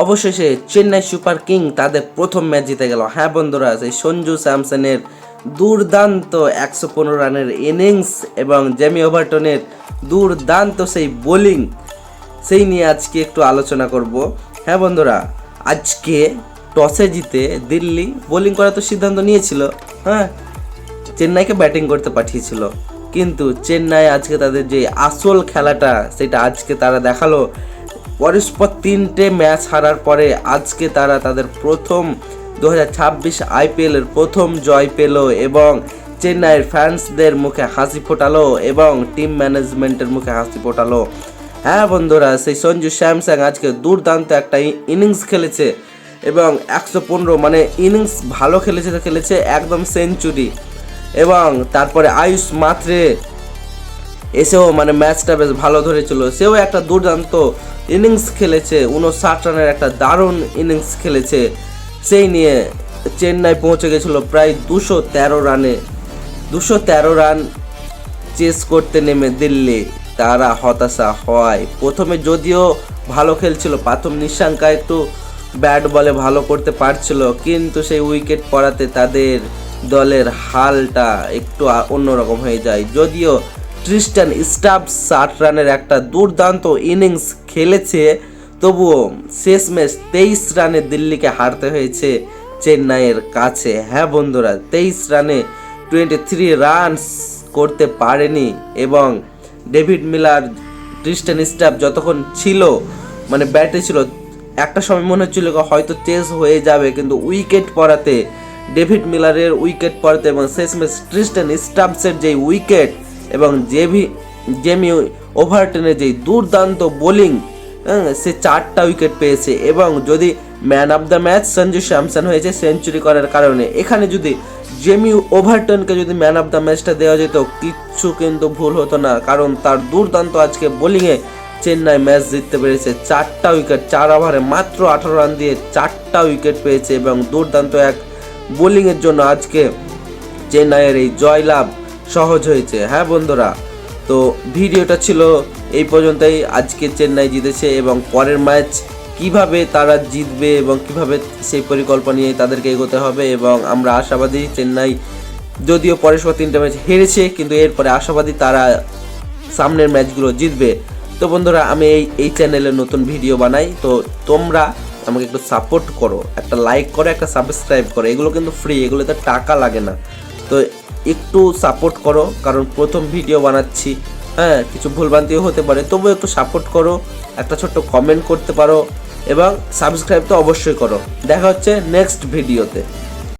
অবশেষে Chennai super king তাদের প্রথম ম্যাচ জিতে গেল। হ্যাঁ বন্ধুরা, সেই সঞ্জু স্যামসনের দুর্দান্ত 115 রানের ইনিংস এবং জেমি ওভারটনের দুর্দান্ত সেই বোলিং, সেই নিয়ে আজকে একটু আলোচনা করব। হ্যাঁ বন্ধুরা, আজকে টসে জিতে দিল্লি বোলিং করার তো সিদ্ধান্ত নিয়েছিল, হ্যাঁ, চেন্নাইকে ব্যাটিং করতে পাঠিয়েছিল। কিন্তু চেন্নাই আজকে তাদের যে আসল খেলাটা সেটা আজকে তারা দেখালো। পরস্পর 3টে ম্যাচ হারার পরে আজকে তারা তাদের প্রথম 2026 আইপিএলের প্রথম জয় পেল এবং চেন্নাইয়ের ফ্যান্সদের মুখে হাসি ফোটালো এবং টিম ম্যানেজমেন্টের মুখে হাসি ফোটালো। হ্যাঁ বন্ধুরা, সেই সঞ্জু স্যামসন আজকে দুর্দান্ত একটা ইনিংস খেলেছে এবং 115 মানে ইনিংস ভালো খেলেছে একদম সেঞ্চুরি। এবং তারপরে আয়ুষ মাত্রে এসেও মানে ম্যাচটা বেশ ভালো ধরেছিল, সেও একটা দুর্দান্ত ইনিংস খেলেছে, 59 রানের একটা দারুণ ইনিংস খেলেছে। সেই নিয়ে চেন্নাই পৌঁছে গেছিলো প্রায় 213 রানে। 213 রান চেস করতে নেমে দিল্লি তারা হতাশা হয়। প্রথমে যদিও ভালো খেলছিল, প্রথম নিশাঙ্কা একটু ব্যাট বলে ভালো করতে পারছিল, কিন্তু সেই উইকেট পড়াতে তাদের দলের হালটা একটু অন্যরকম হয়ে যায়। যদিও ট্রিস্টান স্টাফ 60 রানের একটা দুর্দান্ত ইনিংস খেলেছে, তবুও শেষমেশ 23 রানে দিল্লিকে হারতে হয়েছে চেন্নাইয়ের কাছে। হ্যাঁ বন্ধুরা, 23 রানে 23 রানস করতে পারেনি এবং ডেভিড মিলার, ট্রিস্টান স্টাফ যতক্ষণ ছিল মানে ব্যাটে ছিল, একটা সময় মনে হচ্ছিল হয়তো চেস হয়ে যাবে, কিন্তু উইকেট পড়াতে, ডেভিড মিলারের উইকেট পড়াতে এবং শেষমেশ ট্রিস্টান স্টাফসের যেই উইকেট এবং জেমি ওভারটনের যেই দুর্দান্ত বোলিং, সে 4টা উইকেট পেয়েছে। এবং যদি man of the match Sanju Samson হয়েছে সেঞ্চুরি করার কারণে, এখানে যদি জেমি ওভারটনকে যদি ম্যান অফ দ্য ম্যাচটা দেওয়া যেত কিচ্ছু কিন্তু ভুল হতো না, কারণ তার দুর্দান্ত আজকে বোলিংয়ে চেন্নাই ম্যাচ জিততে পেরেছে। 4টা উইকেট, 4 ওভারে মাত্র 18 রান দিয়ে 4টা উইকেট পেয়েছে এবং দুর্দান্ত এক বোলিংয়ের জন্য আজকে চেন্নাইয়ের এই জয়লাভ সহজ হয়েছে। হ্যাঁ বন্ধুরা, তো ভিডিওটা ছিল এই পর্যন্তই। আজকে চেন্নাই জিতেছে এবং পরের ম্যাচ কিভাবে তারা জিতবে এবং কিভাবে সেই পরিকল্পনা নিয়ে তাদেরকে এগোতে হবে, এবং আমরা আশাবাদী চেন্নাই যদিও পরস্পর 3টে ম্যাচ হেরেছে, কিন্তু এরপরে আশাবাদী তারা সামনের ম্যাচগুলো জিতবে। তো বন্ধুরা, আমি এই চ্যানেলে নতুন ভিডিও বানাই, তো তোমরা আমাকে একটু সাপোর্ট করো, একটা লাইক করো, একটা সাবস্ক্রাইব করো, এগুলো কিন্তু ফ্রি, এগুলোতে টাকা লাগে না। তো একটু সাপোর্ট করো, কারণ প্রথম ভিডিও বানাচ্ছি, হ্যাঁ, কিছু ভুলভ্রান্তিও হতে পারে, তবুও একটু সাপোর্ট করো, একটা ছোট্ট কমেন্ট করতে পারো এবং সাবস্ক্রাইব তো অবশ্যই করো। দেখা হচ্ছে নেক্সট ভিডিওতে।